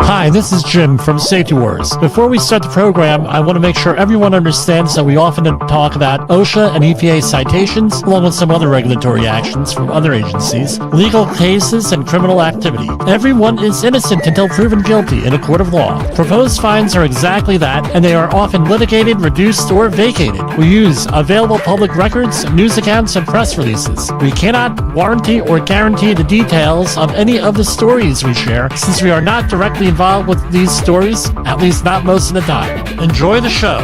Hi, this is Jim from Safety Wars. Before we start the program, I want to make sure everyone understands that we often talk about OSHA and EPA citations, along with some other regulatory actions from other agencies, legal cases, and criminal activity. Everyone is innocent until proven guilty in a court of law. Proposed fines are exactly that, and they are often litigated, reduced, or vacated. We use available public records, news accounts, and press releases. We cannot warranty or guarantee the details of any of the stories we share, since we are not directly involved with these stories, at least not most of the time. Enjoy the show.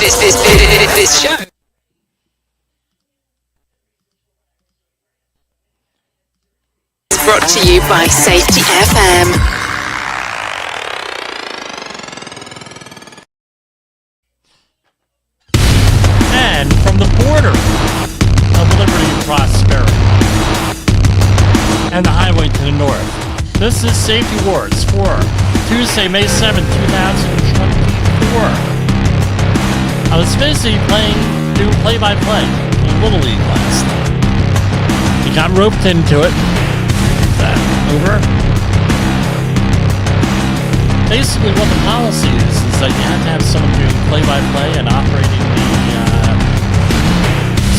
This show is brought to you by Safety FM. And from the border of liberty and prosperity and the highway to the north, this is Safety Wars for Tuesday, May 7, 2024. I was busy doing play-by-play in Little League last night. We got roped into it. That over. Basically, what the policy is that you have to have someone doing play-by-play and operating the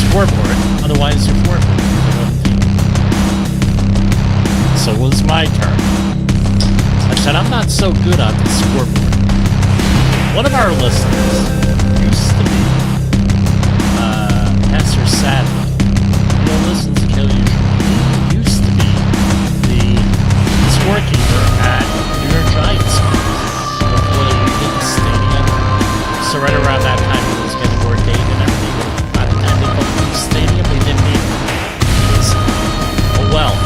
scoreboard, otherwise you're forfeit. So it was my turn. I said, I'm not so good on the scoreboard. One of our listeners used to be Pastor Sadler. He'll listen to Kill You. He used to be the scorekeeper at New York Giants before they redid the stadium. So right around that time he was getting ordained and everything. By the time they built the stadium, they didn't need it. Oh well.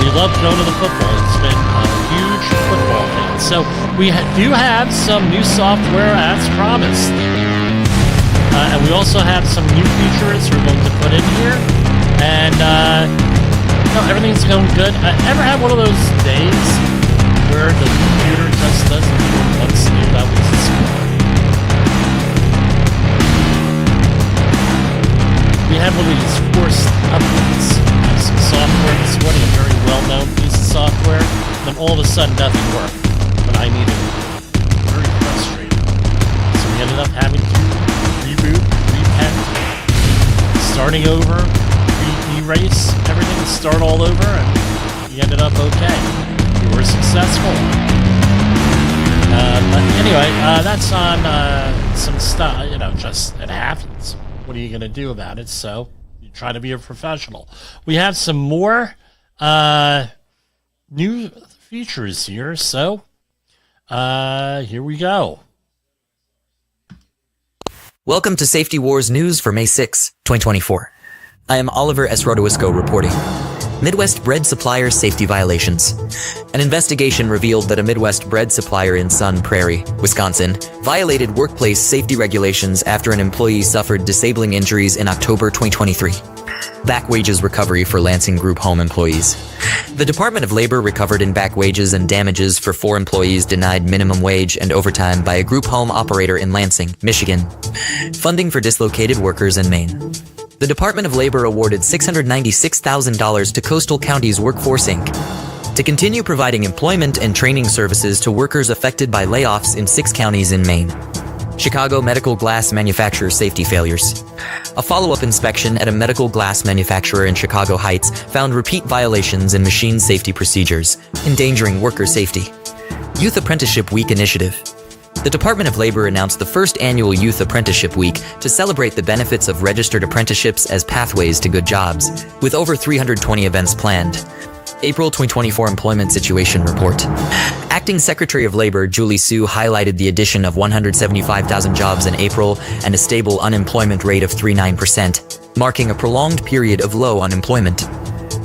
We love going to the football. It's been a huge football fan. So we do have some new software as promised. And we also have some new features we're going to put in here. And everything's going good. Ever had one of those days where the computer just doesn't do what it wants to do? That was the school. We have one of these forced updates. Some software this morning, a very well-known piece of software, then all of a sudden nothing worked when I needed it. Very frustrating. So we ended up having to reboot, repent, starting over, erase everything, start all over, and we ended up okay. We were successful. But anyway, that's on some stuff, just it happens. What are you going to do about it? So try to be a professional. We have some more new features here, so here we go. Welcome to Safety Wars News for May 6, 2024. I am Oliver S. Rodowisco reporting. Midwest bread supplier safety violations. An investigation revealed that a Midwest bread supplier in Sun Prairie, Wisconsin, violated workplace safety regulations after an employee suffered disabling injuries in October 2023. Back wages recovery for Lansing Group Home employees. The Department of Labor recovered in back wages and damages for 4 employees denied minimum wage and overtime by a group home operator in Lansing, Michigan. Funding for dislocated workers in Maine. The Department of Labor awarded $696,000 to Coastal Counties Workforce Inc. to continue providing employment and training services to workers affected by layoffs in 6 counties in Maine. Chicago medical glass manufacturer safety failures. A follow-up inspection at a medical glass manufacturer in Chicago Heights found repeat violations in machine safety procedures, endangering worker safety. Youth Apprenticeship Week initiative. The Department of Labor announced the first annual Youth Apprenticeship Week to celebrate the benefits of registered apprenticeships as pathways to good jobs, with over 320 events planned. April 2024 Employment Situation Report. Acting Secretary of Labor Julie Su highlighted the addition of 175,000 jobs in April and a stable unemployment rate of 3.9%, marking a prolonged period of low unemployment.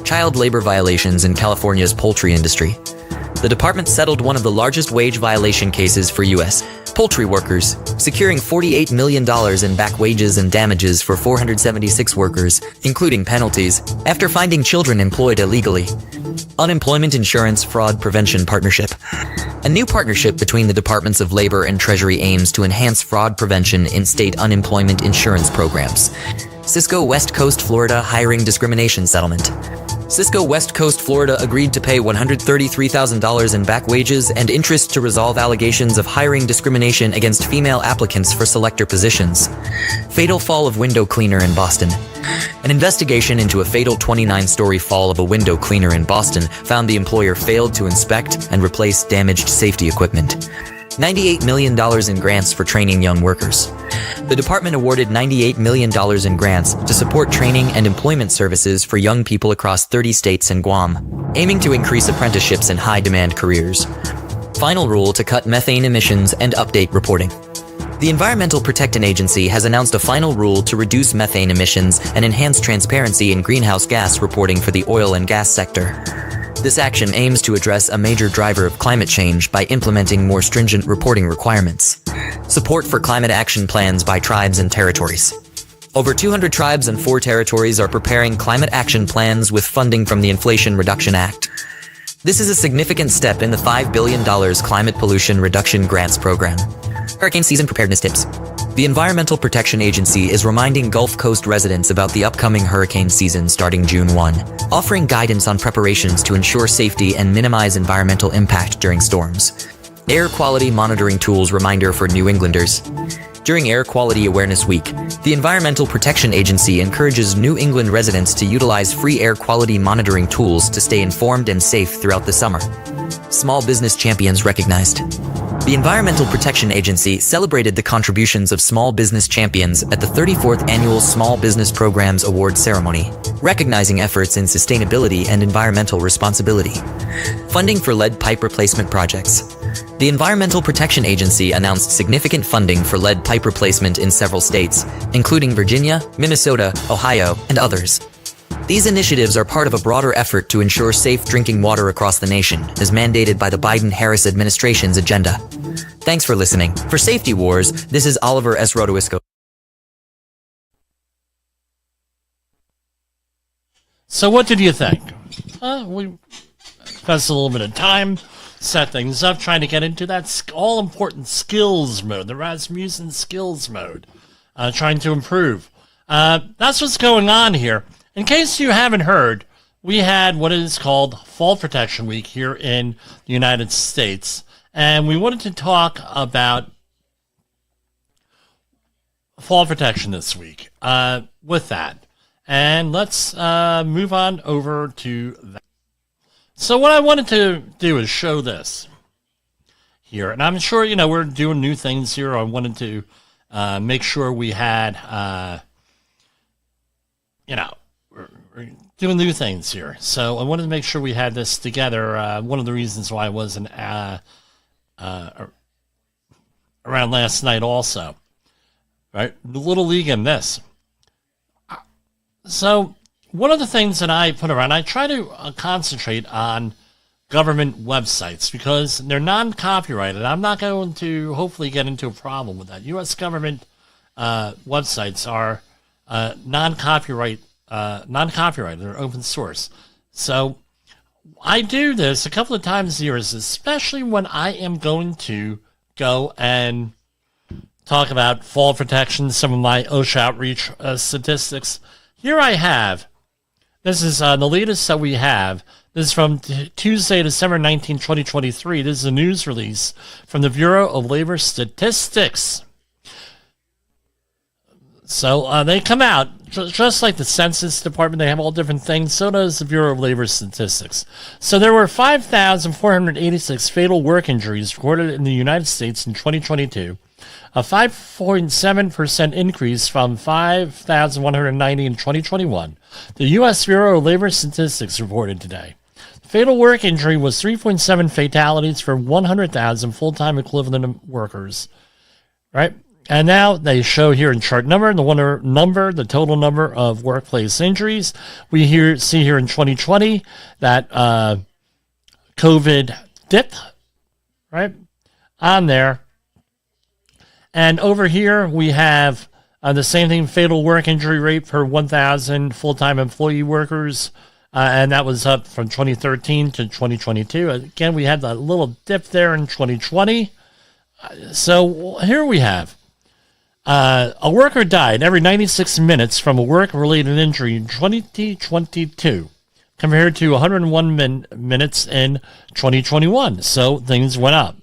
Child labor violations in California's poultry industry. The department settled one of the largest wage violation cases for U.S. poultry workers, securing $48 million in back wages and damages for 476 workers, including penalties, after finding children employed illegally. Unemployment Insurance Fraud Prevention Partnership. A new partnership between the Departments of Labor and Treasury aims to enhance fraud prevention in state unemployment insurance programs. Cisco West Coast Florida Hiring Discrimination Settlement. Cisco West Coast Florida agreed to pay $133,000 in back wages and interest to resolve allegations of hiring discrimination against female applicants for selector positions. Fatal fall of window cleaner in Boston. An investigation into a fatal 29-story fall of a window cleaner in Boston found the employer failed to inspect and replace damaged safety equipment. $98 million in grants for training young workers. The department awarded $98 million in grants to support training and employment services for young people across 30 states and Guam, aiming to increase apprenticeships in high-demand careers. Final rule to cut methane emissions and update reporting. The Environmental Protection Agency has announced a final rule to reduce methane emissions and enhance transparency in greenhouse gas reporting for the oil and gas sector. This action aims to address a major driver of climate change by implementing more stringent reporting requirements. Support for climate action plans by tribes and territories. Over 200 tribes and 4 territories are preparing climate action plans with funding from the Inflation Reduction Act. This is a significant step in the $5 billion Climate Pollution Reduction Grants Program. Hurricane season preparedness tips. The Environmental Protection Agency is reminding Gulf Coast residents about the upcoming hurricane season starting June 1, offering guidance on preparations to ensure safety and minimize environmental impact during storms. Air Quality Monitoring Tools reminder for New Englanders. During Air Quality Awareness Week, the Environmental Protection Agency encourages New England residents to utilize free air quality monitoring tools to stay informed and safe throughout the summer. Small business champions recognized. The Environmental Protection Agency celebrated the contributions of small business champions at the 34th Annual Small Business Programs Award Ceremony, recognizing efforts in sustainability and environmental responsibility. Funding for lead pipe replacement projects. The Environmental Protection Agency announced significant funding for lead pipe replacement in several states, including Virginia, Minnesota, Ohio, and others. These initiatives are part of a broader effort to ensure safe drinking water across the nation, as mandated by the Biden-Harris administration's agenda. Thanks for listening. For Safety Wars, this is Oliver S. Rodowisco. So what did you think? We spent a little bit of time, set things up, trying to get into that all-important skills mode, the Rasmussen skills mode, trying to improve. That's what's going on here. In case you haven't heard, we had what is called Fall Protection Week here in the United States, and we wanted to talk about fall protection this week with that. And let's move on over to that. So what I wanted to do is show this here, and I'm sure, we're doing new things here. I wanted to make sure we had, we're doing new things here. So I wanted to make sure we had this together. One of the reasons why I wasn't around last night also. Right? The Little League and this. So one of the things that I put around, I try to concentrate on government websites because they're non-copyrighted. I'm not going to hopefully get into a problem with that. U.S. government websites are non-copyrighted. They're open source. So I do this a couple of times a year, especially when I am going to go and talk about fall protection, some of my OSHA outreach statistics. Here I have, this is the latest that we have. This is from Tuesday, December 19, 2023. This is a news release from the Bureau of Labor Statistics. So they come out, just like the Census Department, they have all different things. So does the Bureau of Labor Statistics. So there were 5,486 fatal work injuries recorded in the United States in 2022, a 5.7% increase from 5,190 in 2021. The U.S. Bureau of Labor Statistics reported today. The fatal work injury was 3.7 fatalities for 100,000 full-time equivalent workers, right? And now they show here in chart number, the total number of workplace injuries. We see here in 2020 that COVID dip, right, on there. And over here we have the same thing, fatal work injury rate per 1,000 full-time employee workers. And that was up from 2013 to 2022. Again, we had that little dip there in 2020. So here we have. A worker died every 96 minutes from a work-related injury in 2022. compared to 101 minutes in 2021. So things went up.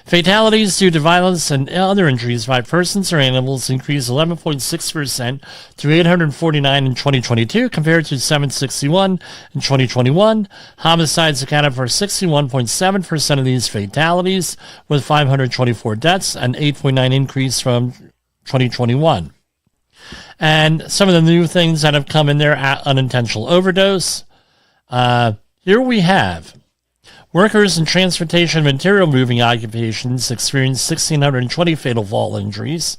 Fatalities due to violence and other injuries by persons or animals increased 11.6% to 849 in 2022 compared to 761 in 2021. Homicides accounted for 61.7% of these fatalities, with 524 deaths, an 8.9% increase from 2021. And some of the new things that have come in there: unintentional overdose. Here we have workers in transportation and material moving occupations experienced 1,620 fatal fall injuries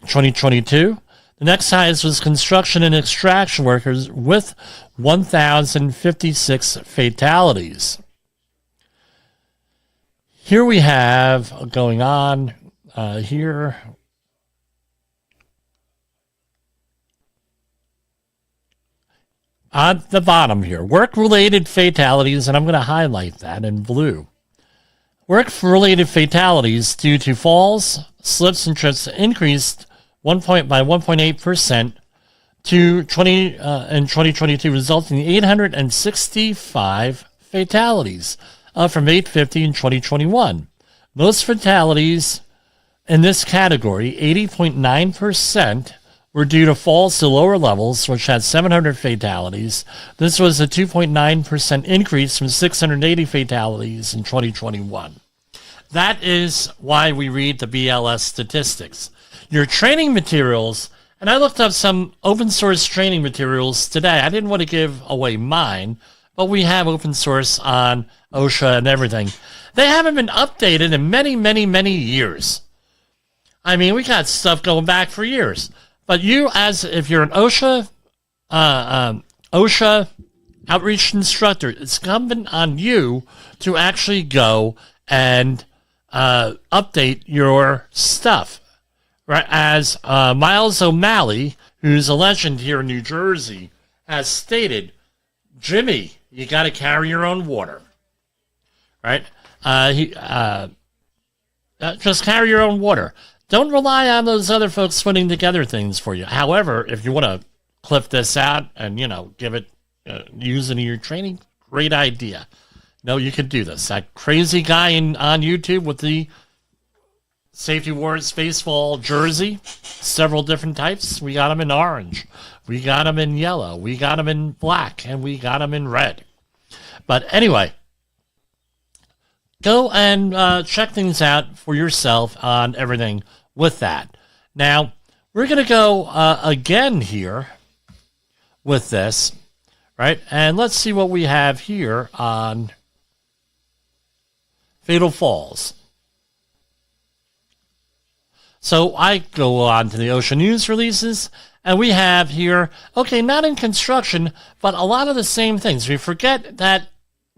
in 2022. The next highest was construction and extraction workers with 1,056 fatalities. Here we have going on here. On the bottom here, work-related fatalities, and I'm going to highlight that in blue. Work-related fatalities due to falls, slips, and trips increased by 1.8% to 2022, resulting in 865 fatalities, up from 850 in 2021. Most fatalities in this category, 80.9%, were due to falls to lower levels, which had 700 fatalities. This was a 2.9% increase from 680 fatalities in 2021. That is why we read the BLS statistics. Your training materials, and I looked up some open source training materials today. I didn't want to give away mine, but we have open source on OSHA and everything. They haven't been updated in many, many, many years. I mean, we got stuff going back for years. But you, if you're an OSHA outreach instructor, it's incumbent on you to actually go and update your stuff. Right? As Miles O'Malley, who's a legend here in New Jersey, has stated, Jimmy, you got to carry your own water. Right? Just carry your own water. Don't rely on those other folks putting together things for you. However, if you want to clip this out and, give it, use it in your training, great idea. No, you can do this. That crazy guy on YouTube with the Safety Wars baseball jersey, several different types. We got them in orange. We got them in yellow. We got them in black. And we got them in red. But anyway, go and check things out for yourself on everything with that. Now, we're going to go again here with this, right? And let's see what we have here on fatal falls. So I go on to the OSHA news releases, and we have here, okay, not in construction, but a lot of the same things. We forget that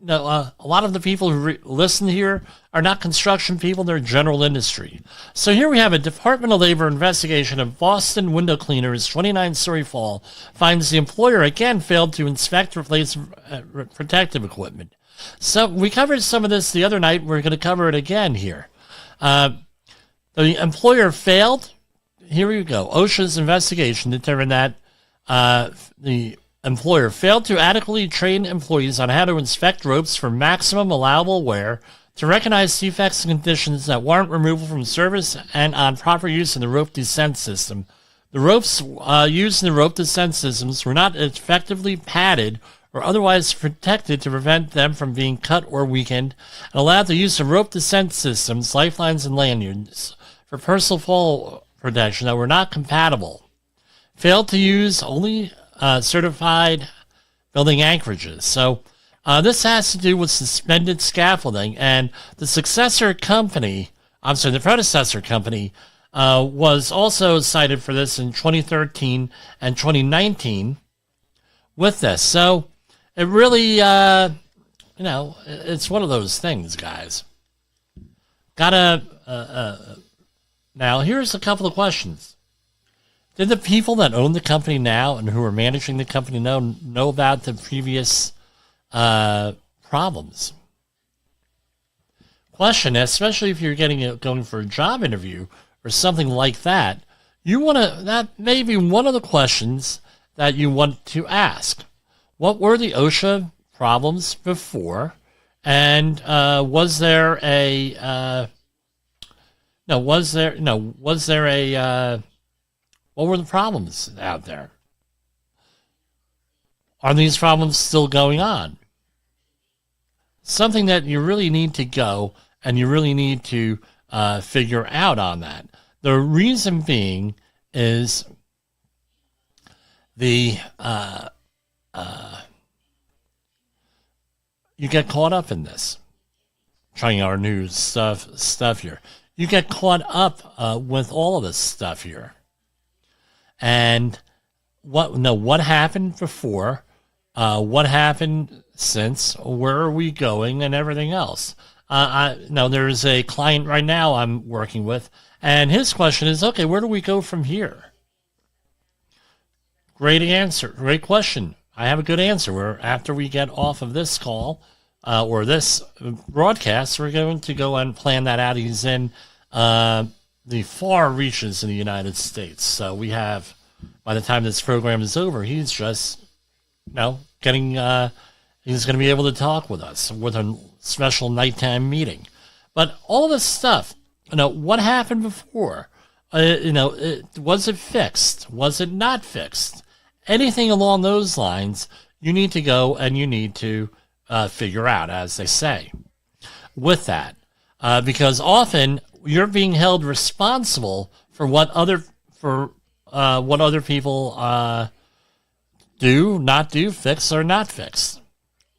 a lot of the people who listen here are not construction people, they're general industry. So here we have a Department of Labor investigation of Boston window cleaner's 29-story fall finds the employer again failed to inspect replace protective equipment. So we covered some of this the other night. We're going to cover it again here. The employer failed. Here we go. OSHA's investigation determined that the employer failed to adequately train employees on how to inspect ropes for maximum allowable wear, to recognize defects and conditions that warrant removal from service, and on proper use of the rope descent system. The ropes used in the rope descent systems were not effectively padded or otherwise protected to prevent them from being cut or weakened, and allowed the use of rope descent systems, lifelines, and lanyards for personal fall protection that were not compatible. Failed to use only certified building anchorages. So this has to do with suspended scaffolding, and the predecessor company was also cited for this in 2013 and 2019 with this. So it really, it's one of those things, guys. Now, here's a couple of questions. Did the people that own the company now and who are managing the company know about the previous problems? Question, especially if you're going for a job interview or something like that, that may be one of the questions that you want to ask. What were the OSHA problems before? And was there a what were the problems out there? Are these problems still going on? Something that you really need to go and you really need to figure out on that. The reason being is you get caught up in this. Trying our new stuff here. You get caught up with all of this stuff here. And what happened before? What happened since? Where are we going? And everything else. There's a client right now I'm working with, and his question is, okay, where do we go from here? Great answer. Great question. I have a good answer. After we get off of this call or this broadcast, we're going to go and plan that out. He's in the far reaches in the United States. So we have, by the time this program is over, he's just, getting, he's going to be able to talk with us with a special nighttime meeting. But all this stuff, what happened before? Was it fixed? Was it not fixed? Anything along those lines, you need to go and you need to figure out, as they say, with that. Because often you're being held responsible for what other people do, not do, fix or not fix.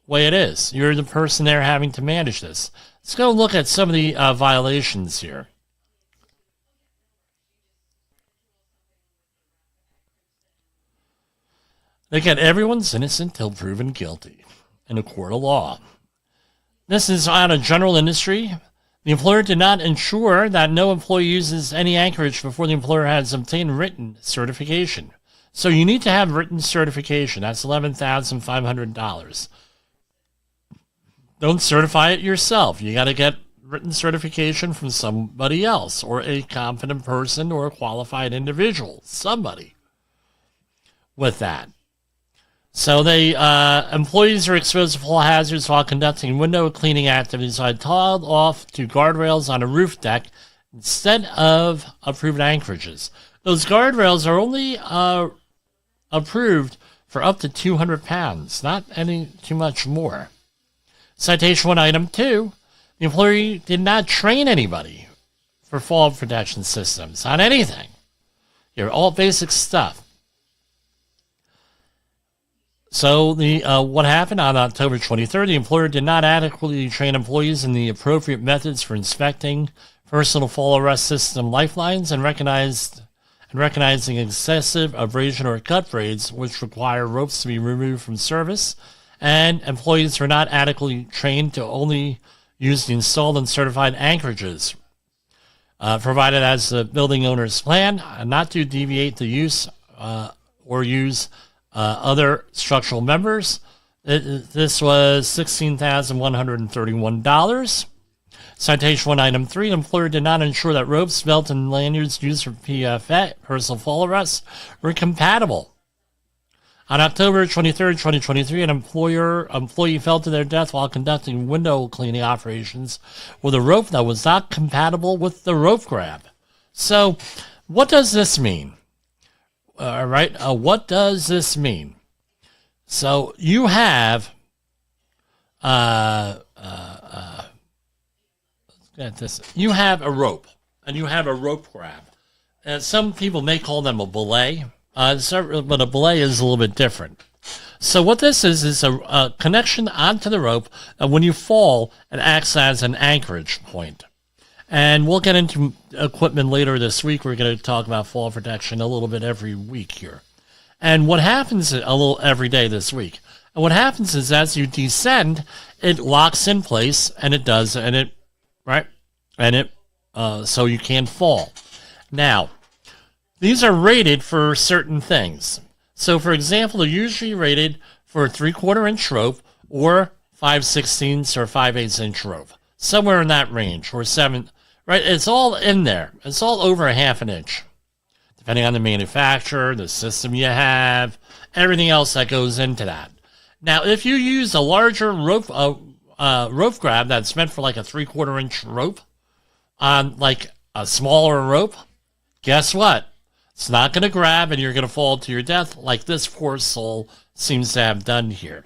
Way it is. You're the person there having to manage this. Let's go look at some of the violations here. Again, everyone's innocent till proven guilty in a court of law. This is on a general industry. The employer did not ensure that no employee uses any anchorage before the employer has obtained written certification. So you need to have written certification. That's $11,500. Don't certify it yourself. You got to get written certification from somebody else, or a competent person or a qualified individual, somebody with that. So employees are exposed to fall hazards while conducting window cleaning activities are tiled off to guardrails on a roof deck instead of approved anchorages. Those guardrails are only approved for up to 200 pounds, not any too much more. Citation 1, Item 2, the employee did not train anybody for fall protection systems on anything. You're all basic stuff. So what happened on October 23rd, the employer did not adequately train employees in the appropriate methods for inspecting personal fall arrest system lifelines and recognizing excessive abrasion or cut braids, which require ropes to be removed from service. And employees were not adequately trained to only use the installed and certified anchorages provided as the building owner's plan, not to deviate the use or use other structural members. This was $16,131. Citation 1, Item 3, the employer did not ensure that ropes, belt, and lanyards used for PFA, personal fall arrests, were compatible. On October 23rd, 2023, an employee fell to their death while conducting window cleaning operations with a rope that was not compatible with the rope grab. So, what does this mean? All right, what does this mean? So you have, let's get this. You have a rope, and you have a rope grab. And some people may call them a belay, but a belay is a little bit different. So what this is a connection onto the rope, and when you fall, it acts as an anchorage point. And we'll get into equipment later this week. We're going to talk about fall protection a little bit every week here. And what happens a little every day this week. And what happens is as you descend, it locks in place, and it does, and it, right? And it, so you can't fall. Now, these are rated for certain things. So, for example, they're usually rated for a 3/4 inch rope or 5/16 or 5/8 inch rope. Somewhere in that range, or 7, right? It's all in there. It's all over a 1/2 inch, depending on the manufacturer, the system you have, everything else that goes into that. Now, if you use a larger rope grab that's meant for like a 3/4 inch rope on like a smaller rope, guess what? It's not going to grab and you're going to fall to your death like this poor soul seems to have done here.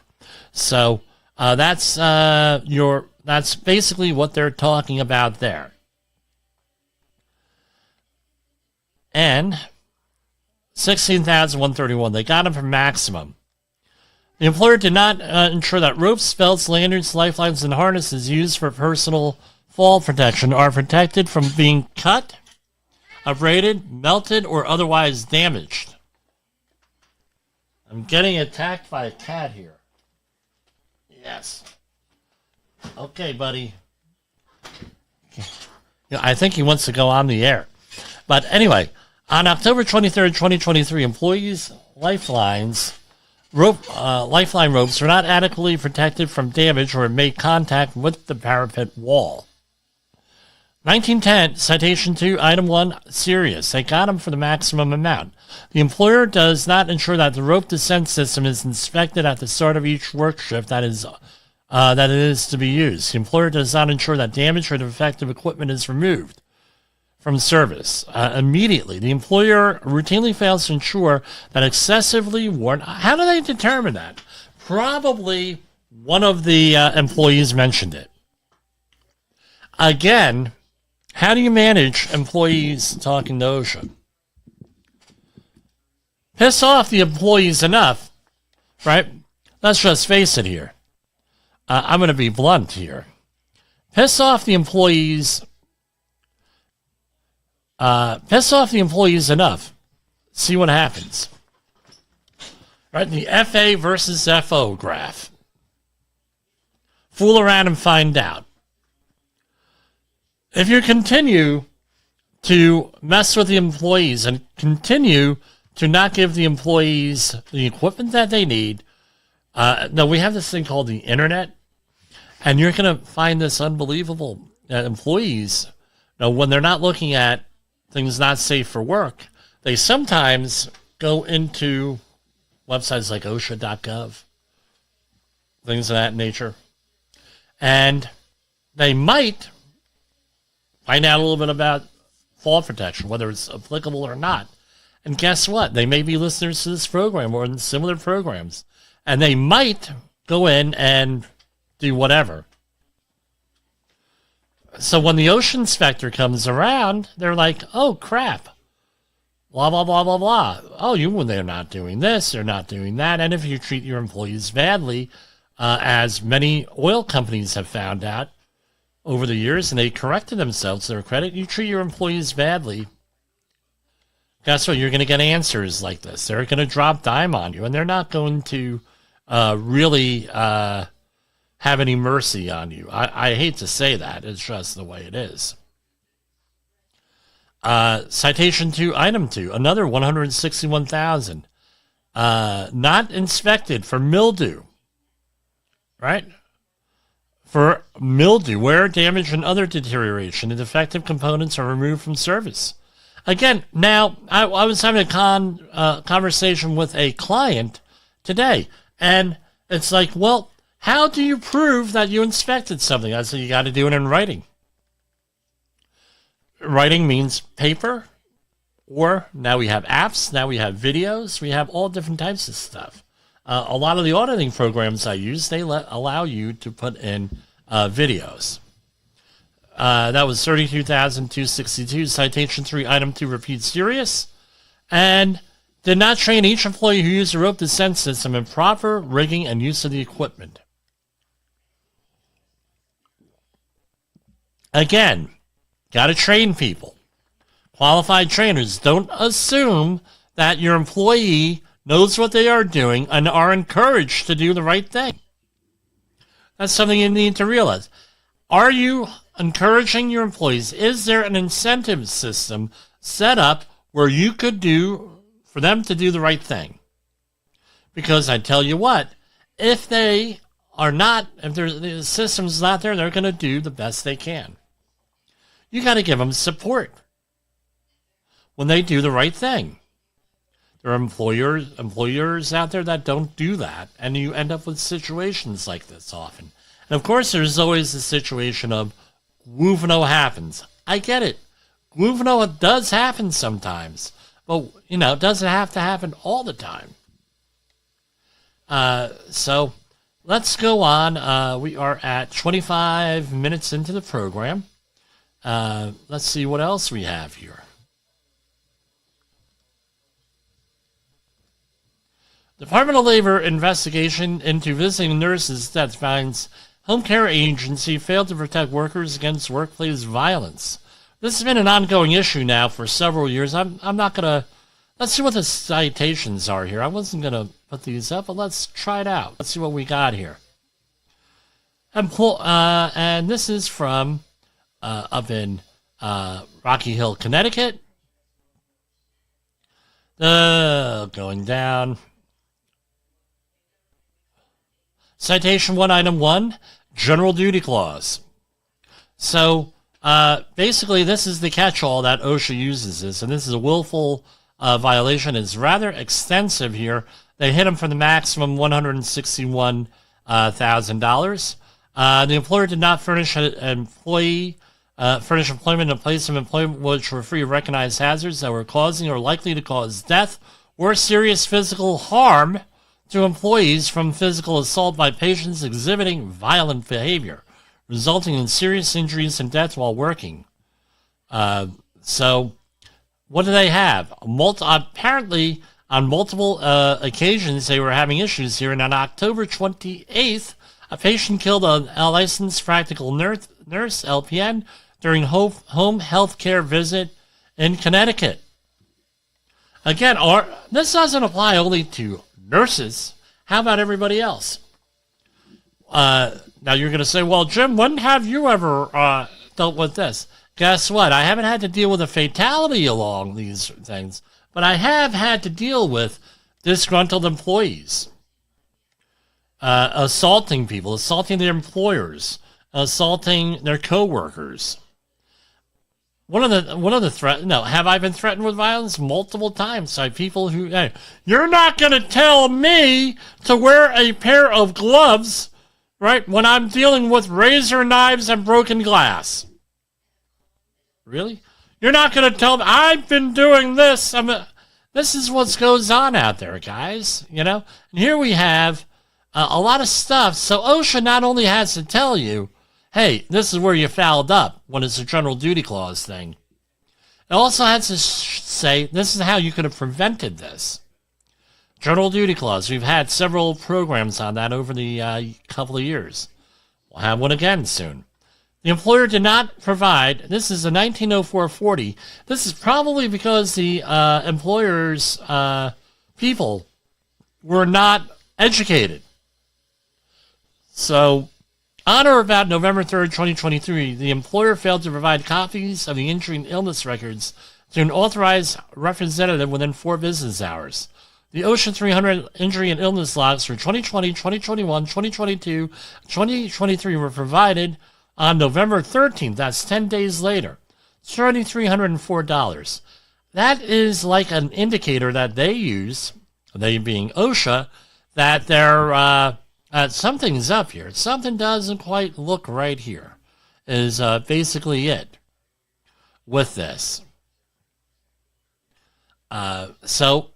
So that's basically what they're talking about there. And 16,131, they got them for maximum. The employer did not ensure that ropes, belts, lanyards, lifelines, and harnesses used for personal fall protection are protected from being cut, abraded, melted, or otherwise damaged. I'm getting attacked by a cat here. Yes. Okay, buddy. Yeah, I think he wants to go on the air. But anyway, on October 23rd, 2023, employees' lifeline ropes were not adequately protected from damage or made contact with the parapet wall. 1910, citation 2, item 1, serious. They got them for the maximum amount. The employer does not ensure that the rope descent system is inspected at the start of each work shift that it is to be used. The employer does not ensure that damaged or defective equipment is removed from service immediately. The employer routinely fails to ensure that excessively worn... How do they determine that? Probably one of the employees mentioned it. Again, how do you manage employees talking to OSHA? Piss off the employees enough, right? Let's just face it here. I'm going to be blunt here. Piss off the employees enough. See what happens. Right? The FA versus FO graph. Fool around and find out. If you continue to mess with the employees and continue to not give the employees the equipment that they need, now we have this thing called the internet, and you're going to find this unbelievable that employees, when they're not looking at things not safe for work, they sometimes go into websites like OSHA.gov, things of that nature, and they might find out a little bit about fall protection, whether it's applicable or not. And guess what? They may be listeners to this program or in similar programs, and they might go in and do whatever. So when the OSHA inspector comes around, they're like, oh, crap. Blah, blah, blah, blah, blah. Oh, they're not doing this, they're not doing that. And if you treat your employees badly, as many oil companies have found out over the years, and they corrected themselves to their credit, you treat your employees badly, guess what? You're going to get answers like this. They're going to drop dime on you, and they're not going to really have any mercy on you. I hate to say that. It's just the way it is. Citation 2, item 2, another 161,000. Not inspected for mildew. Right? For mildew, wear, damage, and other deterioration, and defective components are removed from service. Again, now, I was having a conversation with a client today, and it's like, well, how do you prove that you inspected something? I said, you got to do it in writing. Writing means paper, or now we have apps, now we have videos, we have all different types of stuff. A lot of the auditing programs I use, they allow you to put in videos. That was 32,262. Citation 3, item 2, repeat serious. And did not train each employee who used the rope descent system in proper rigging and use of the equipment. Again, got to train people. Qualified trainers. Don't assume that your employee knows what they are doing and are encouraged to do the right thing. That's something you need to realize. Are you encouraging your employees? Is there an incentive system set up where you could do for them to do the right thing? Because I tell you what, if the system's not there, they're going to do the best they can. You got to give them support when they do the right thing. There are employers out there that don't do that, and you end up with situations like this often. And of course, there's always the situation of Woofno happens. I get it. Woofno does happen sometimes, but it doesn't have to happen all the time. So let's go on. We are at 25 minutes into the program. Let's see what else we have here. Department of Labor investigation into visiting nurses that finds home care agency failed to protect workers against workplace violence. This has been an ongoing issue now for several years. I'm not going to... Let's see what the citations are here. I wasn't going to put these up, but let's try it out. Let's see what we got here. And this is from up in Rocky Hill, Connecticut. Going down. Citation 1, Item 1, General Duty Clause. So, basically, this is the catch-all that OSHA uses this, and this is a willful violation. It's rather extensive here. They hit him for the maximum $161,000. The employer did not furnish employment in a place of employment which were free of recognized hazards that were causing or likely to cause death or serious physical harm to employees from physical assault by patients exhibiting violent behavior, resulting in serious injuries and death while working. So, what do they have? Apparently, on multiple occasions, they were having issues here. And on October 28th, a patient killed a licensed practical nurse, LPN, during home health care visit in Connecticut. Again, this doesn't apply only to nurses. How about everybody else? Now you're going to say, well, Jim, when have you ever dealt with this? Guess what? I haven't had to deal with a fatality along these things, but I have had to deal with disgruntled employees, assaulting people, assaulting their employers, assaulting their coworkers. One of the threat. No, have I been threatened with violence multiple times by people who? Hey, you're not going to tell me to wear a pair of gloves, right? When I'm dealing with razor knives and broken glass. Really? You're not going to tell me I've been doing this. This is what goes on out there, guys. And here we have a lot of stuff. So OSHA not only has to tell you, hey, this is where you fouled up when it's a general duty clause thing. It also has to say, this is how you could have prevented this. General duty clause. We've had several programs on that over the couple of years. We'll have one again soon. The employer did not provide, this is a 1904-40. This is probably because the employer's people were not educated. So, on or about November 3rd, 2023, the employer failed to provide copies of the injury and illness records to an authorized representative within 4 business hours. The OSHA 300 injury and illness logs for 2020, 2021, 2022, 2023 were provided on November 13th. That's 10 days later. $3,304. That is like an indicator that they use, they being OSHA, that they're... something's up here. Something doesn't quite look right here, is basically it with this. So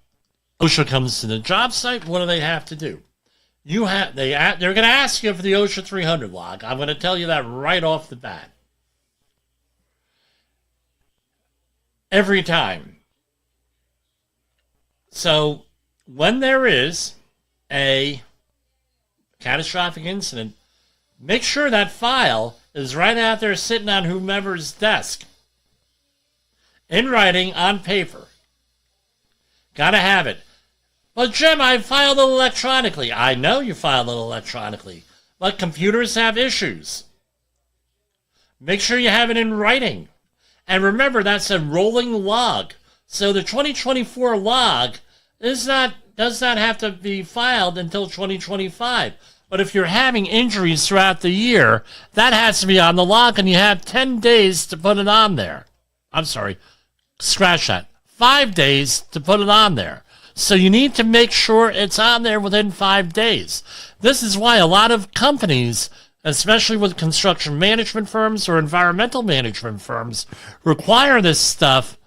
OSHA comes to the job site. What do they have to do? They're going to ask you for the OSHA 300 log. I'm going to tell you that right off the bat. Every time. So when there is a catastrophic incident, make sure that file is right out there sitting on whomever's desk. In writing, on paper. Gotta have it. But Jim, I filed it electronically. I know you filed it electronically, but computers have issues. Make sure you have it in writing. And remember, that's a rolling log. So the 2024 log does not have to be filed until 2025. But if you're having injuries throughout the year, that has to be on the log, and you have 10 days to put it on there. I'm sorry, scratch that. 5 days to put it on there. So you need to make sure it's on there within 5 days. This is why a lot of companies, especially with construction management firms or environmental management firms, require this stuff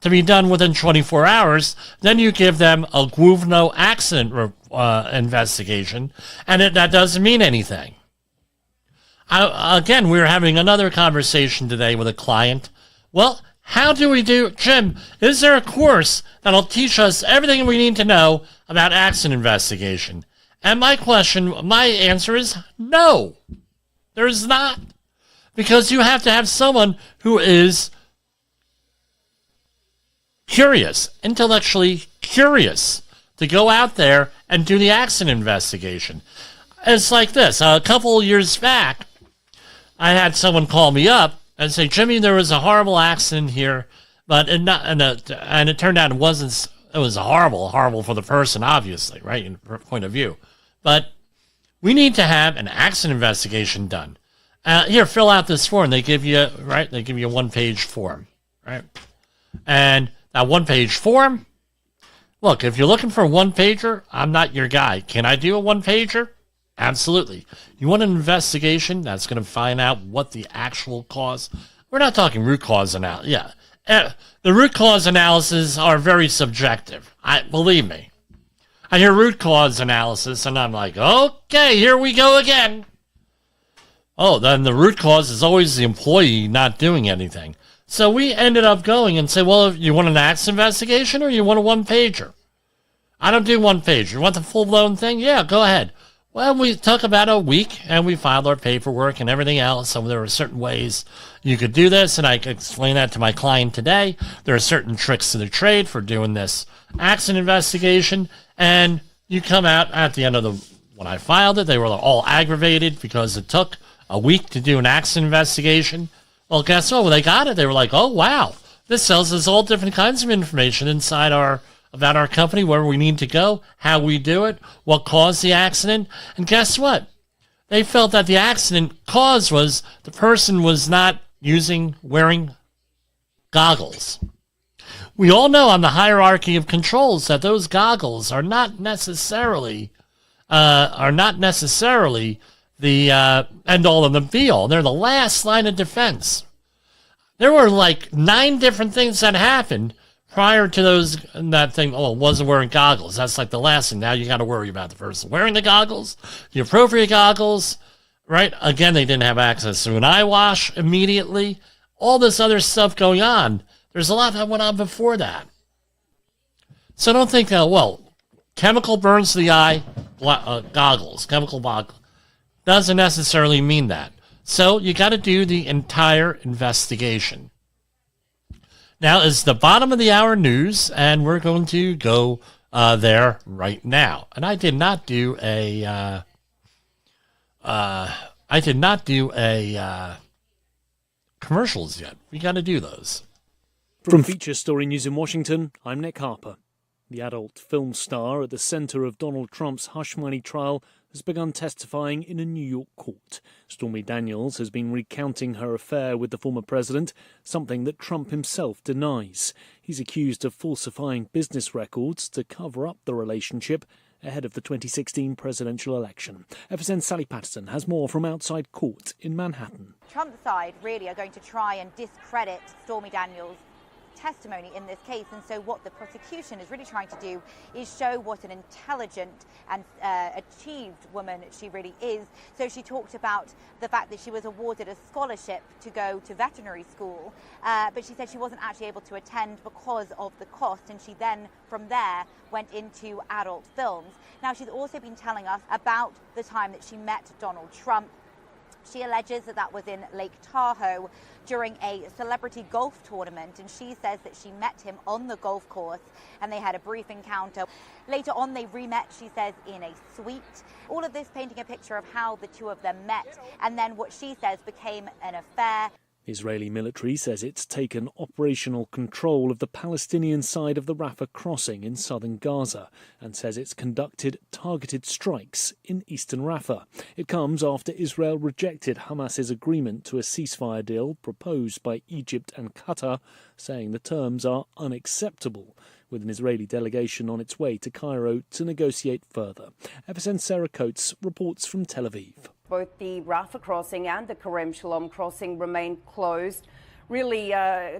to be done within 24 hours. Then you give them a Guvno accident investigation, and that doesn't mean anything. Again, we were having another conversation today with a client. Well, how do we do, Jim, is there a course that'll teach us everything we need to know about accident investigation? And my answer is no, there's not. Because you have to have someone who is curious, intellectually curious, to go out there and do the accident investigation. It's like this. A couple of years back, I had someone call me up and say, Jimmy, there was a horrible accident here, but and it turned out it was horrible for the person, obviously, right, in point of view. But we need to have an accident investigation done. Here, fill out this form. They give you a 1-page form, right? And that 1-page form, look, if you're looking for a 1-pager, I'm not your guy. Can I do a 1-pager? Absolutely. You want an investigation that's going to find out what the actual cause? We're not talking root cause analysis. Yeah. The root cause analysis are very subjective. Believe me. I hear root cause analysis and I'm like, okay, here we go again. Oh, then the root cause is always the employee not doing anything. So we ended up going and say, well, if you want an accident investigation or you want a 1-pager? I don't do 1-pager. You want the full-blown thing? Yeah, go ahead. Well, we took about a week, and we filed our paperwork and everything else. So there were certain ways you could do this, and I could explain that to my client today. There are certain tricks to the trade for doing this accident investigation, and you come out at the end of when I filed it, they were all aggravated because it took a week to do an accident investigation. Well, guess what? When they got it, they were like, oh, wow, this tells us all different kinds of information about our company, where we need to go, how we do it, what caused the accident. And guess what? They felt that the accident cause was the person was not wearing goggles. We all know on the hierarchy of controls that those goggles are not necessarily the end all and the be all. They're the last line of defense. There were like 9 different things that happened prior to that thing. Oh, it wasn't wearing goggles. That's like the last thing. Now you got to worry about the person wearing the goggles, the appropriate goggles, right? Again, they didn't have access to an eye wash immediately. All this other stuff going on. There's a lot that went on before that. So don't think, chemical burns to the eye, goggles, chemical goggles. Doesn't necessarily mean that. So you got to do the entire investigation. Now is the bottom of the hour news, and we're going to go there right now. And I did not do a commercials yet. We got to do those. From Feature Story News in Washington, I'm Nick Harper. The adult film star at the center of Donald Trump's hush money trial has begun testifying in a New York court. Stormy Daniels has been recounting her affair with the former president, something that Trump himself denies. He's accused of falsifying business records to cover up the relationship ahead of the 2016 presidential election. FSN's Sally Patterson has more from outside court in Manhattan. Trump's side really are going to try and discredit Stormy Daniels' testimony in this case, and so what the prosecution is really trying to do is show what an intelligent and achieved woman she really is. So she talked about the fact that she was awarded a scholarship to go to veterinary school, but she said she wasn't actually able to attend because of the cost, and she then from there went into adult films. Now she's also been telling us about the time that she met Donald Trump. She alleges that was in Lake Tahoe during a celebrity golf tournament, and she says that she met him on the golf course and they had a brief encounter. Later on, they re-met, she says, in a suite. All of this painting a picture of how the two of them met and then what she says became an affair. Israeli military says it's taken operational control of the Palestinian side of the Rafah crossing in southern Gaza and says it's conducted targeted strikes in eastern Rafah. It comes after Israel rejected Hamas's agreement to a ceasefire deal proposed by Egypt and Qatar, saying the terms are unacceptable. with an Israeli delegation on its way to Cairo to negotiate further. FSN's Sarah Coates reports from Tel Aviv. Both the Rafah crossing and the Kerem Shalom crossing remain closed, really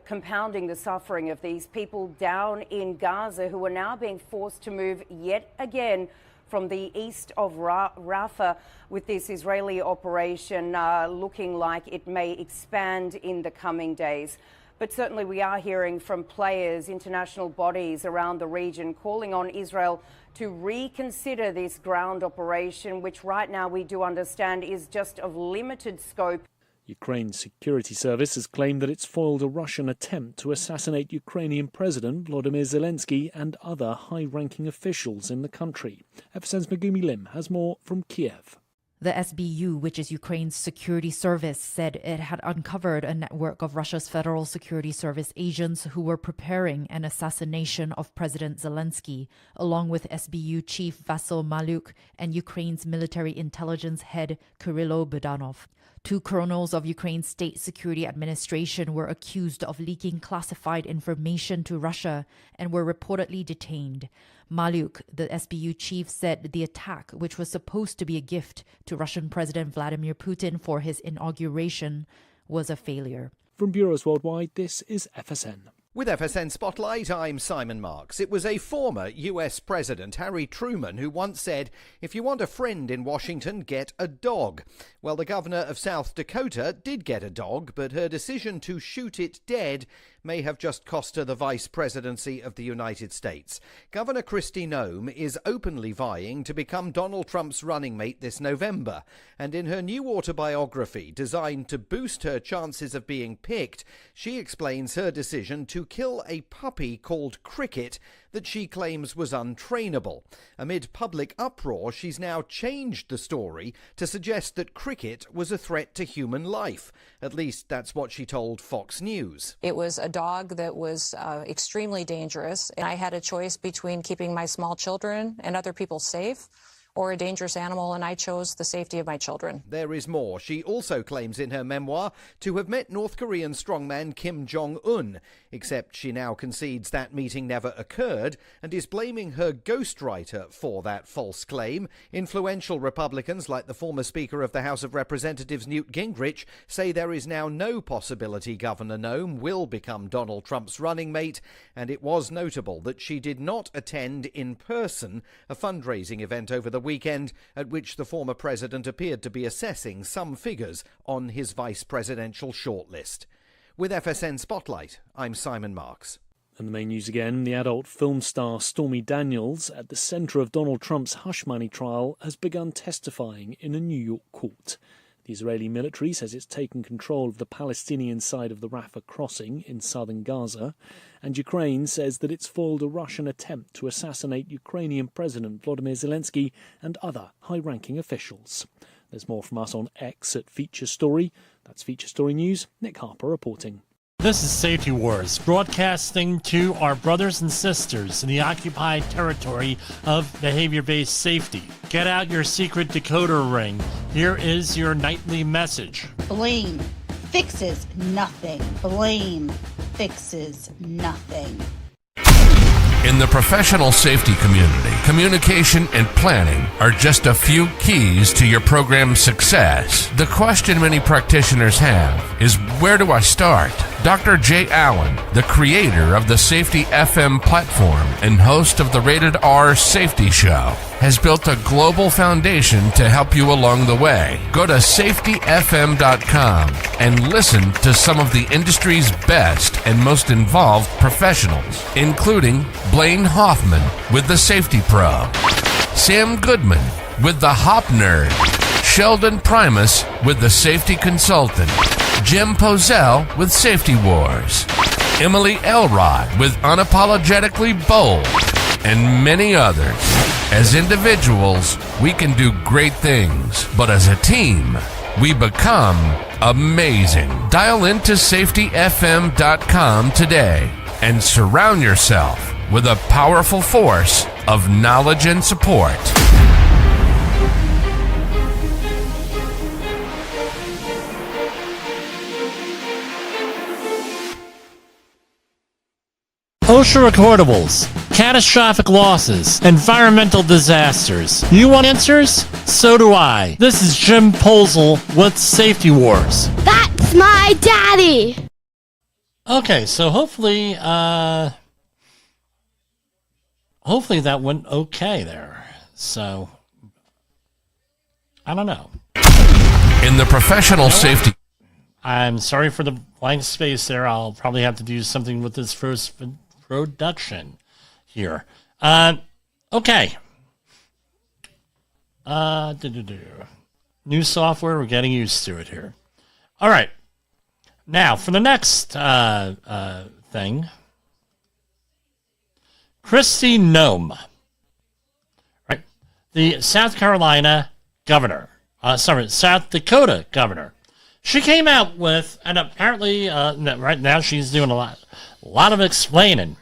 compounding the suffering of these people down in Gaza who are now being forced to move yet again from the east of Rafah, with this Israeli operation looking like it may expand in the coming days. But certainly we are hearing from players, international bodies around the region calling on Israel to reconsider this ground operation, which right now we do understand is just of limited scope. Ukraine's security service has claimed that it's foiled a Russian attempt to assassinate Ukrainian President Volodymyr Zelensky and other high-ranking officials in the country. FSN's Megumi Lim has more from Kiev. The SBU, which is Ukraine's security service, said it had uncovered a network of Russia's Federal Security Service agents who were preparing an assassination of President Zelensky, along with SBU Chief Vasyl Maluk and Ukraine's military intelligence head Kyrylo Budanov. Two colonels of Ukraine's State Security Administration were accused of leaking classified information to Russia and were reportedly detained. Maluk, the SBU chief, said the attack, which was supposed to be a gift to Russian President Vladimir Putin for his inauguration, was a failure. From bureaus worldwide, this is FSN. With FSN Spotlight, I'm Simon Marks. It was a former US President, Harry Truman, who once said, "If you want a friend in Washington, get a dog." Well, the governor of South Dakota did get a dog, but her decision to shoot it dead may have just cost her the vice presidency of the United States. Governor Kristi Noem is openly vying to become Donald Trump's running mate this November, and in her new autobiography designed to boost her chances of being picked, she explains her decision to kill a puppy called Cricket that she claims was untrainable. Amid public uproar, she's now changed the story to suggest that Cricket was a threat to human life. At least that's what she told Fox News. It was a dog that was extremely dangerous, and I had a choice between keeping my small children and other people safe or a dangerous animal, and I chose the safety of my children. There is more. She also claims in her memoir to have met North Korean strongman Kim Jong-un, except she now concedes that meeting never occurred and is blaming her ghostwriter for that false claim. Influential Republicans, like the former Speaker of the House of Representatives Newt Gingrich, say there is now no possibility Governor Noem will become Donald Trump's running mate, and it was notable that she did not attend in person a fundraising event over the weekend at which the former president appeared to be assessing some figures on his vice presidential shortlist. With FSN Spotlight, I'm Simon Marks. And the main news again, the adult film star Stormy Daniels, at the centre of Donald Trump's hush money trial, has begun testifying in a New York court. The Israeli military says it's taken control of the Palestinian side of the Rafah crossing in southern Gaza, and Ukraine says that it's foiled a Russian attempt to assassinate Ukrainian President Volodymyr Zelensky and other high-ranking officials. There's more from us on X at Feature Story. That's Feature Story News. Nick Harper reporting. This is Safety Wars, broadcasting to our brothers and sisters in the occupied territory of behavior-based safety. Get out your secret decoder ring. Here is your nightly message. Blame fixes nothing. Blame fixes nothing. In the professional safety community, communication and planning are just a few keys to your program's success. The question many practitioners have is, where do I start? Dr. Jay Allen, the creator of the Safety FM platform and host of the Rated R Safety Show, has built a global foundation to help you along the way. Go to safetyfm.com and listen to some of the industry's best and most involved professionals, including Blaine Hoffman with the Safety Pro, Sam Goodman with the Hop Nerd, Sheldon Primus with the Safety Consultant, Jim Poesl with Safety Wars, Emily Elrod with Unapologetically Bold, and many others. As individuals, we can do great things, but as a team, we become amazing. Dial into safetyfm.com today and surround yourself with a powerful force of knowledge and support. OSHA recordables, catastrophic losses, environmental disasters. You want answers? So do I. This is Jim Poesl with Safety Wars. That's my daddy! Okay, so hopefully that went okay there. So, I don't know. In the professional safety... I'm sorry for the blank space there. I'll probably have to do something with this first production here. Okay. New software, we're getting used to it here. All right. Now, for the next thing, Kristi Noem, right? The South Dakota governor. She came out with, and apparently right now she's doing a lot of explaining,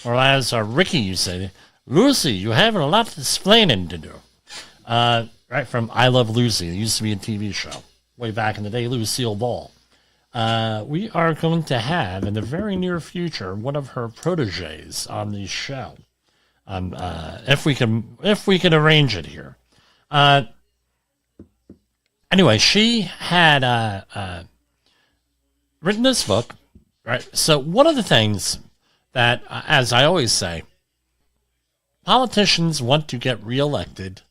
or as Ricky used to say, Lucy, you have a lot of explaining to do. Right from I Love Lucy, it used to be a TV show way back in the day, Lucille Ball. We are going to have in the very near future one of her proteges on the show, if we can arrange it here. Anyway, she had written this book, right? So one of the things that, as I always say, politicians want to get reelected.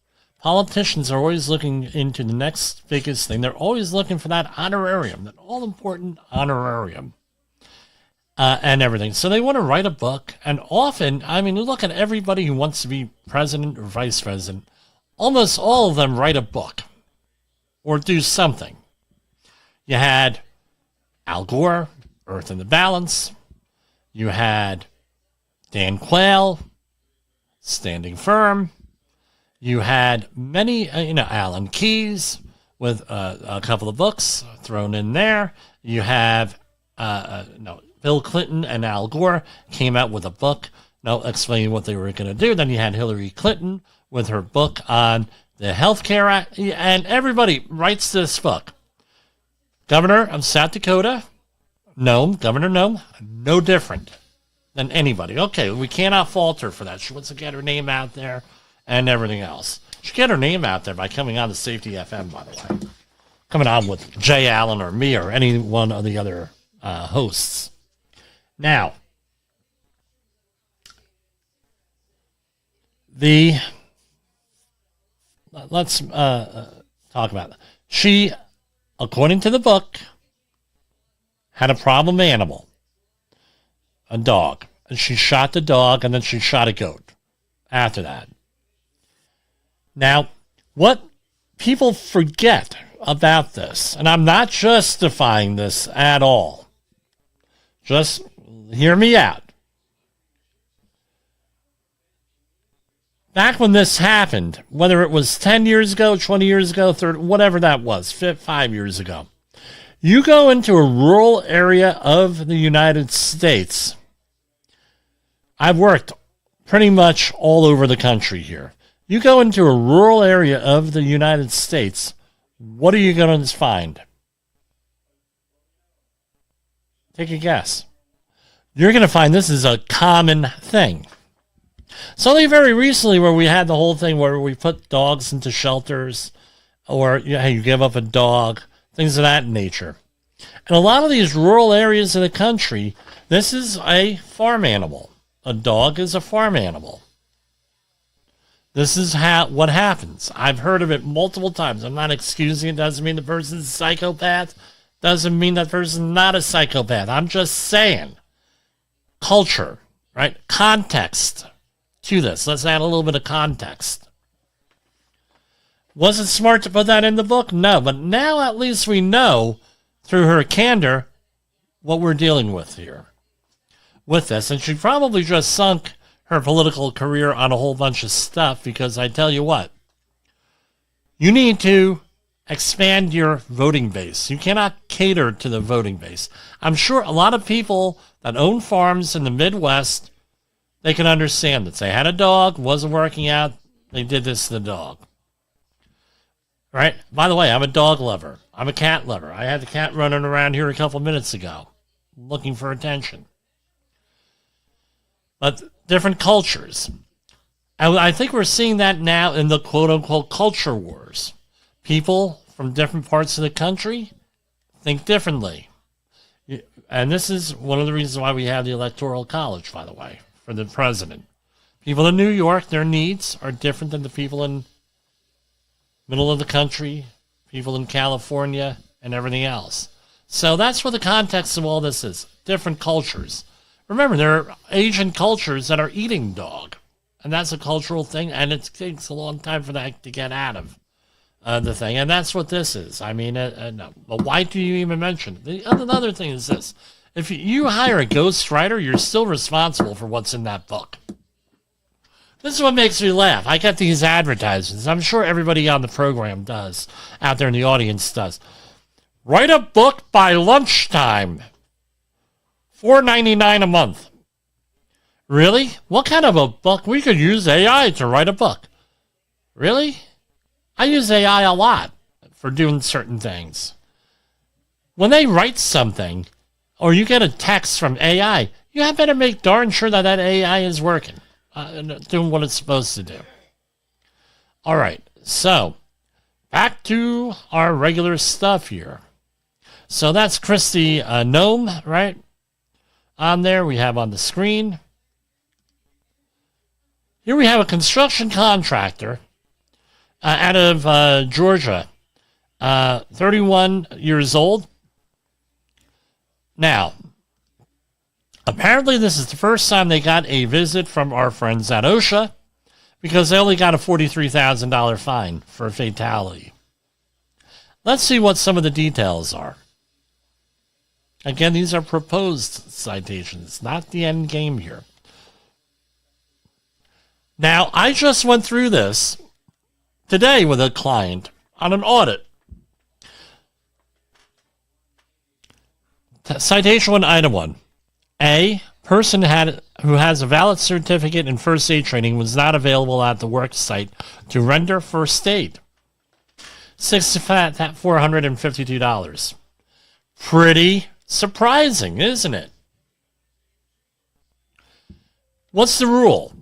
Politicians are always looking into the next biggest thing. They're always looking for that honorarium, that all-important honorarium, and everything. So they want to write a book, and often, I mean, you look at everybody who wants to be president or vice president, almost all of them write a book or do something. You had Al Gore, Earth in the Balance. You had Dan Quayle, Standing Firm. You had many, Alan Keyes with a couple of books thrown in there. You have, Bill Clinton and Al Gore came out with a book, explaining what they were going to do. Then you had Hillary Clinton with her book on the Health Care Act, and everybody writes this book. Governor of South Dakota, Governor Noem, no different than anybody. Okay, we cannot fault her for that. She wants to get her name out there and everything else. She get her name out there by coming on to Safety FM, by the way. Coming on with Jay Allen or me or any one of the other hosts. Now, let's talk about it. She, according to the book, had a problem animal, a dog. And she shot the dog, and then she shot a goat after that. Now, what people forget about this, and I'm not justifying this at all, just hear me out. Back when this happened, whether it was 10 years ago, 20 years ago, 30, whatever that was, 5 years ago, you go into a rural area of the United States. I've worked pretty much all over the country here. You go into a rural area of the United States, what are you going to find? Take a guess. You're going to find this is a common thing. It's only very recently where we had the whole thing where we put dogs into shelters, or you give up a dog, things of that nature. In a lot of these rural areas of the country, this is a farm animal. A dog is a farm animal. This is what happens. I've heard of it multiple times. I'm not excusing it. Doesn't mean the person's a psychopath. Doesn't mean that person's not a psychopath. I'm just saying. Culture, right? Context to this. Let's add a little bit of context. Was it smart to put that in the book? No, but now at least we know through her candor what we're dealing with here with this. And she probably just sunk her political career on a whole bunch of stuff, because I tell you what, you need to expand your voting base. You cannot cater to the voting base. I'm sure a lot of people that own farms in the Midwest, they can understand this. They had a dog, wasn't working out, they did this to the dog. Right? By the way, I'm a dog lover. I'm a cat lover. I had the cat running around here a couple minutes ago, looking for attention. but different cultures. And I think we're seeing that now in the quote-unquote culture wars. People from different parts of the country think differently. And this is one of the reasons why we have the Electoral College, by the way, for the president. People in New York, their needs are different than the people in middle of the country, people in California, and everything else. So that's what the context of all this is. Different cultures. Remember, there are Asian cultures that are eating dog. And that's a cultural thing, and it takes a long time for that to get out of the thing. And that's what this is. I mean, no. But why do you even mention it? The other thing is this. If you hire a ghostwriter, you're still responsible for what's in that book. This is what makes me laugh. I get these advertisements. I'm sure everybody on the program does, out there in the audience does. Write a book by lunchtime. $4.99 a month. Really? What kind of a book? We could use AI to write a book. Really? I use AI a lot for doing certain things. When they write something, or you get a text from AI, you better make darn sure that AI is working, doing what it's supposed to do. All right, so back to our regular stuff here. So that's Christy Nome, right? On there, we have on the screen. Here we have a construction contractor out of Georgia, 31 years old. Now, apparently this is the first time they got a visit from our friends at OSHA because they only got a $43,000 fine for a fatality. Let's see what some of the details are. Again, these are proposed citations, not the end game here. Now, I just went through this today with a client on an audit. Citation 1, item 1. A, person who has a valid certificate in first aid training was not available at the work site to render first aid. $452. Pretty surprising, isn't it? What's the rule?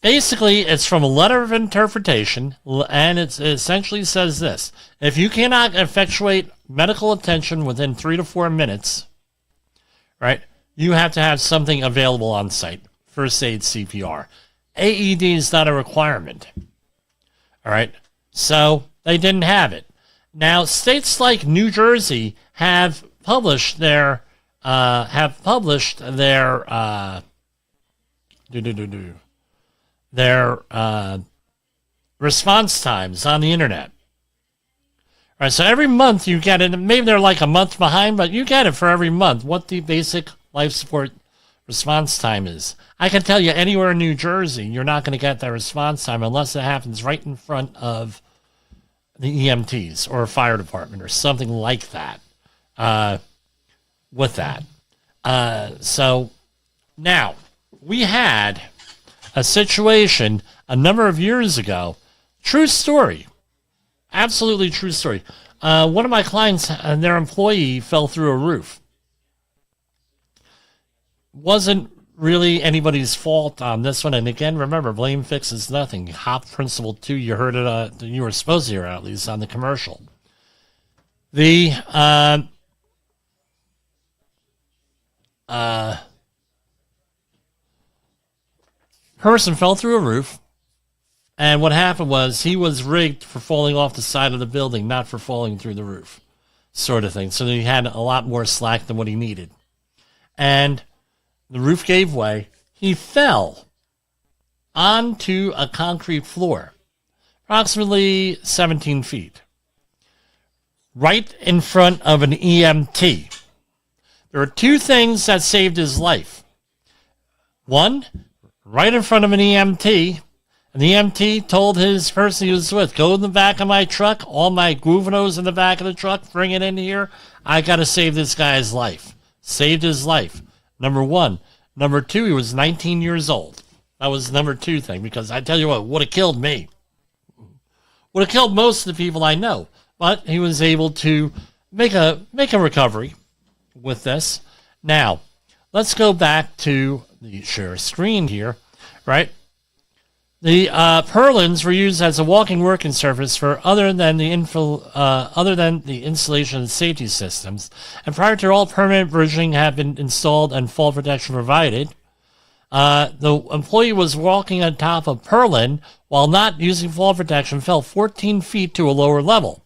Basically, it's from a letter of interpretation, and it essentially says this. If you cannot effectuate medical attention within 3 to 4 minutes, right, you have to have something available on site. First aid, CPR. AED is not a requirement. All right, so they didn't have it. Now, states like New Jersey have published their response times on the internet. All right, so every month you get it. Maybe they're like a month behind, but you get it for every month what the basic life support response time is. I can tell you anywhere in New Jersey, you're not going to get that response time unless it happens right in front of the EMTs or a fire department or something like that. With that. So now we had a situation a number of years ago. True story. Absolutely true story. One of my clients and their employee fell through a roof. Wasn't really anybody's fault on this one. And again, remember, blame fixes nothing. HOP Principle 2, you heard it, you were supposed to hear it at least on the commercial. The person fell through a roof, and what happened was he was rigged for falling off the side of the building, not for falling through the roof, sort of thing. So he had a lot more slack than what he needed. And the roof gave way. He fell onto a concrete floor, approximately 17 feet, right in front of an EMT. There are two things that saved his life. One, right in front of an EMT, and the EMT told his person he was with, go in the back of my truck, all my Guvenos in the back of the truck, bring it in here. I got to save this guy's life. Saved his life. Number one. Number two, he was 19 years old. That was number two thing, because I tell you what, would have killed me. Would have killed most of the people I know. But he was able to make a recovery with this. Now, let's go back to share screen here, right? The purlins were used as a walking working surface for other than the installation of safety systems, and prior to all permanent bridging had been installed and fall protection provided. The employee was walking on top of purlin while not using fall protection, fell 14 feet to a lower level.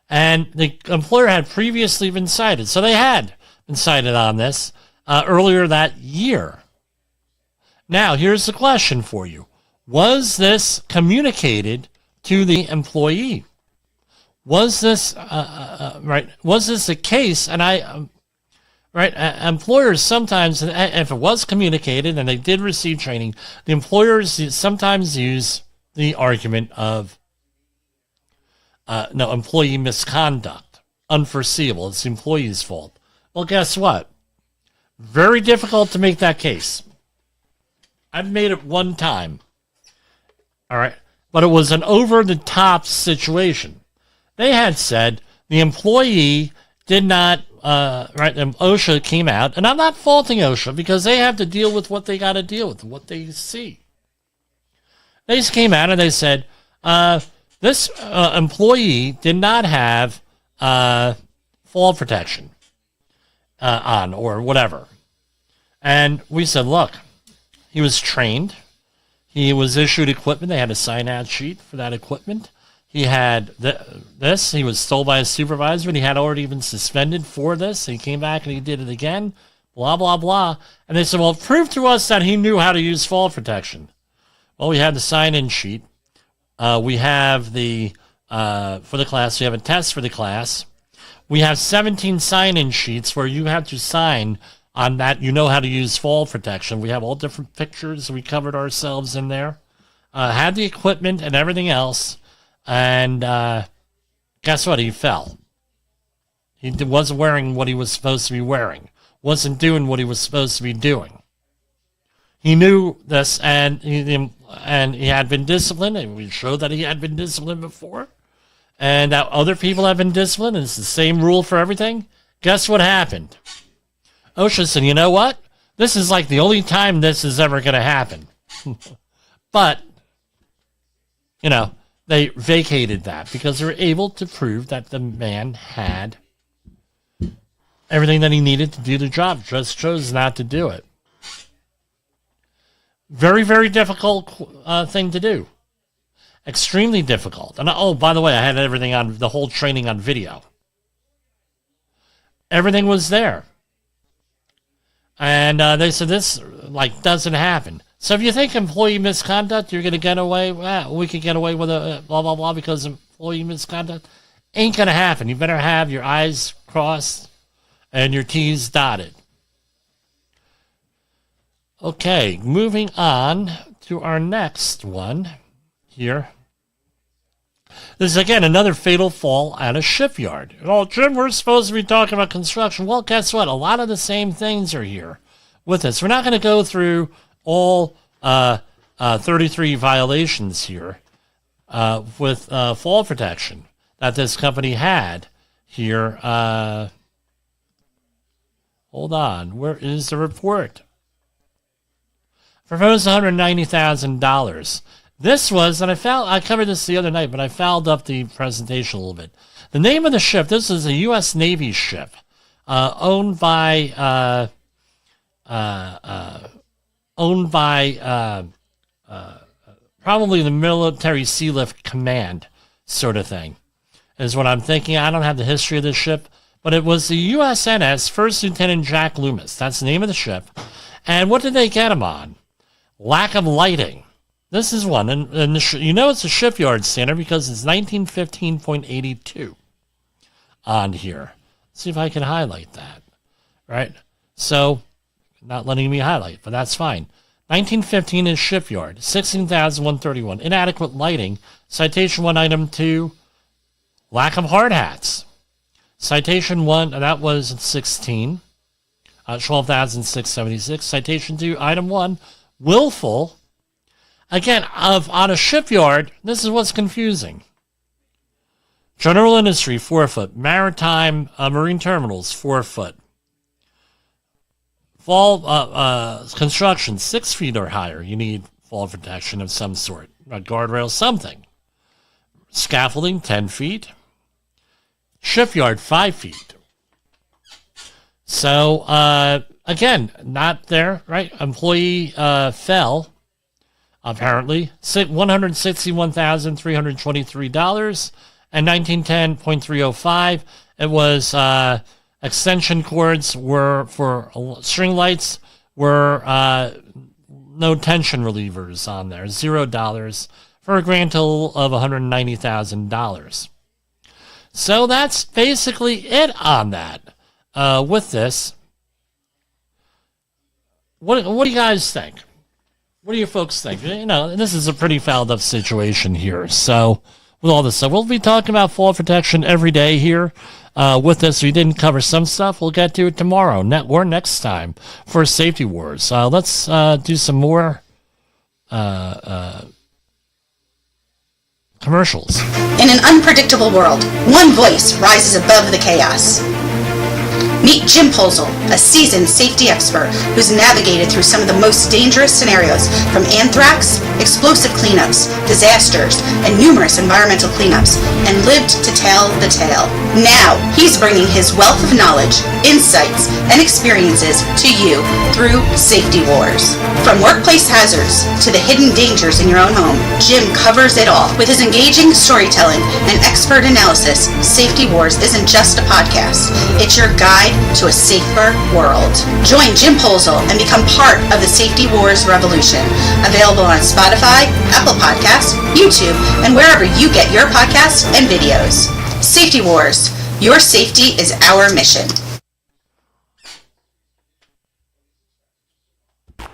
And the employer had previously been cited. So they had been cited on this earlier that year. Now, here's the question for you. Was this communicated to the employee? Was this right? Was this a case? And employers sometimes, if it was communicated and they did receive training, the employers sometimes use the argument of employee misconduct, unforeseeable. It's the employee's fault. Well, guess what? Very difficult to make that case. I've made it one time. All right. But it was an over-the-top situation. They had said the employee did not, and OSHA came out, and I'm not faulting OSHA because they have to deal with what they got to deal with, what they see. They just came out and they said, this employee did not have fall protection on or whatever. And we said, look, he was trained. He was issued equipment. They had a sign-out sheet for that equipment. He had this. He was told by his supervisor, and he had already been suspended for this. He came back and he did it again, blah, blah, blah. And they said, well, prove to us that he knew how to use fall protection. Well, we had the sign-in sheet. We have the, for the class, we have a test for the class. We have 17 sign-in sheets where you have to sign on that you know how to use fall protection. We have all different pictures. We covered ourselves in there. Had the equipment and everything else. And guess what? He fell. He wasn't wearing what he was supposed to be wearing. Wasn't doing what he was supposed to be doing. He knew this, and he had been disciplined, and we showed that he had been disciplined before, and that other people have been disciplined, and it's the same rule for everything. Guess what happened? OSHA said, you know what? This is like the only time this is ever going to happen. But, they vacated that because they were able to prove that the man had everything that he needed to do the job, just chose not to do it. Very, very difficult thing to do. Extremely difficult. And by the way, I had everything on the whole training on video. Everything was there. And they said this doesn't happen. So if you think employee misconduct, you're going to get away, we could get away with a blah, blah, blah because employee misconduct ain't going to happen. You better have your I's crossed and your T's dotted. Okay, moving on to our next one here. This is, again, another fatal fall at a shipyard. Oh, Jim, we're supposed to be talking about construction. Well, guess what? A lot of the same things are here with us. We're not going to go through all 33 violations here with fall protection that this company had here. Hold on. Where is the report? Proposed $190,000. This was, and I covered this the other night, but I fouled up the presentation a little bit. The name of the ship, this is a U.S. Navy ship, owned by probably the Military Sealift Command sort of thing, is what I'm thinking. I don't have the history of this ship, but it was the USNS First Lieutenant Jack Loomis. That's the name of the ship. And what did they get him on? Lack of lighting. This is one, and it's a shipyard standard because it's 1915.82 on here. Let's see if I can highlight that, right? So, not letting me highlight, but that's fine. 1915 is shipyard, 16,131. Inadequate lighting. Citation 1, item 2, lack of hard hats. Citation 1, that was 16, 12,676. Citation 2, item 1, willful. Again, on a shipyard, this is what's confusing. General industry, 4 foot. Maritime marine terminals, 4 foot. construction 6 feet or higher, you need fall protection of some sort. A guardrail, something. Scaffolding, 10 feet. Shipyard, 5 feet. So, again, not there, right? Employee fell, apparently, $161,323 and 1910.305. It was extension cords were for string lights were no tension relievers on there, $0 for a grand total of $190,000. So that's basically it on that. With this, what do you guys think? What do you folks think? You know, this is a pretty fouled up situation here. So with all this stuff, we'll be talking about fall protection every day here. With this, we didn't cover some stuff. We'll get to it tomorrow or next time for Safety Wars. Let's do some more commercials. In an unpredictable world, one voice rises above the chaos. Meet Jim Poesl, a seasoned safety expert who's navigated through some of the most dangerous scenarios, from anthrax, explosive cleanups, disasters, and numerous environmental cleanups, and lived to tell the tale. Now, he's bringing his wealth of knowledge, insights, and experiences to you through Safety Wars. From workplace hazards to the hidden dangers in your own home, Jim covers it all. With his engaging storytelling and expert analysis, Safety Wars isn't just a podcast. It's your guide to a safer world. Join Jim Poesl and become part of the Safety Wars revolution. Available on Spotify, Apple Podcasts, YouTube, and wherever you get your podcasts and videos. Safety Wars. Your safety is our mission.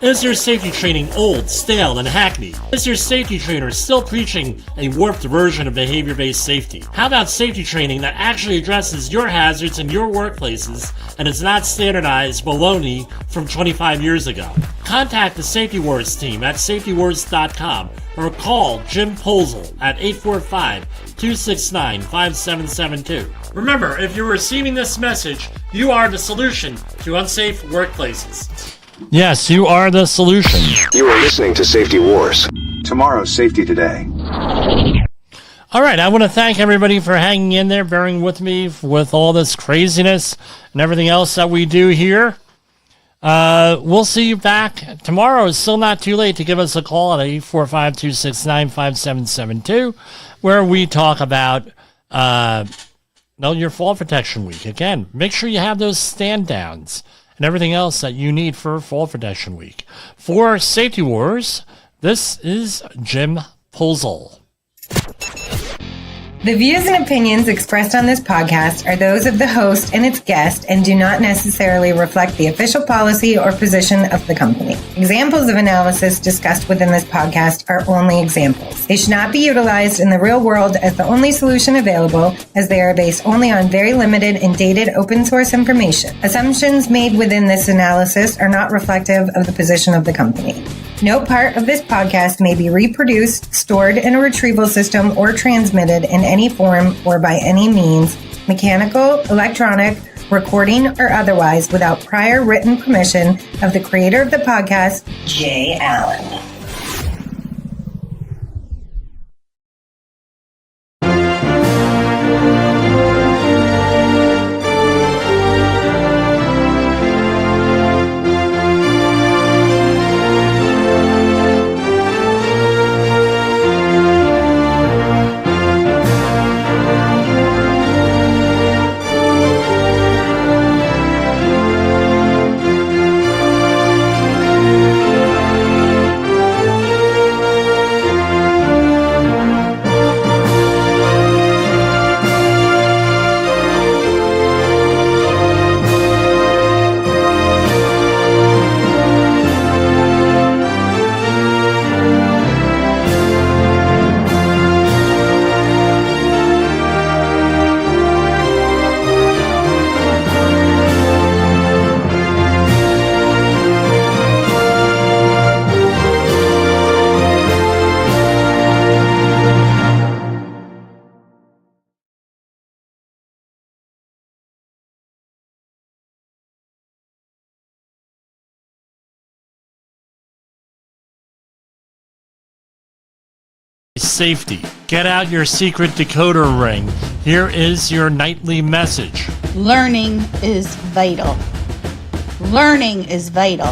Is your safety training old, stale, and hackneyed? Is your safety trainer still preaching a warped version of behavior-based safety? How about safety training that actually addresses your hazards in your workplaces and is not standardized baloney from 25 years ago? Contact the Safety Wars team at safetywars.com or call Jim Poesl at 845-269-5772. Remember, if you're receiving this message, you are the solution to unsafe workplaces. Yes, you are the solution. You are listening to Safety Wars. Tomorrow's Safety Today. All right, I want to thank everybody for hanging in there, bearing with me with all this craziness and everything else that we do here. We'll see you back tomorrow. It's still not too late to give us a call at 845-269-5772, where we talk about your fall protection week. Again, make sure you have those stand downs and everything else that you need for Fall Protection Week. For Safety Wars, this is Jim Poesl. The views and opinions expressed on this podcast are those of the host and its guest and do not necessarily reflect the official policy or position of the company. Examples of analysis discussed within this podcast are only examples. They should not be utilized in the real world as the only solution available, as they are based only on very limited and dated open source information. Assumptions made within this analysis are not reflective of the position of the company. No part of this podcast may be reproduced, stored in a retrieval system, or transmitted in any form or by any means, mechanical, electronic, recording, or otherwise, without prior written permission of the creator of the podcast, Jay Allen. Safety. Get out your secret decoder ring. Here is your nightly message. Learning is vital. Learning is vital.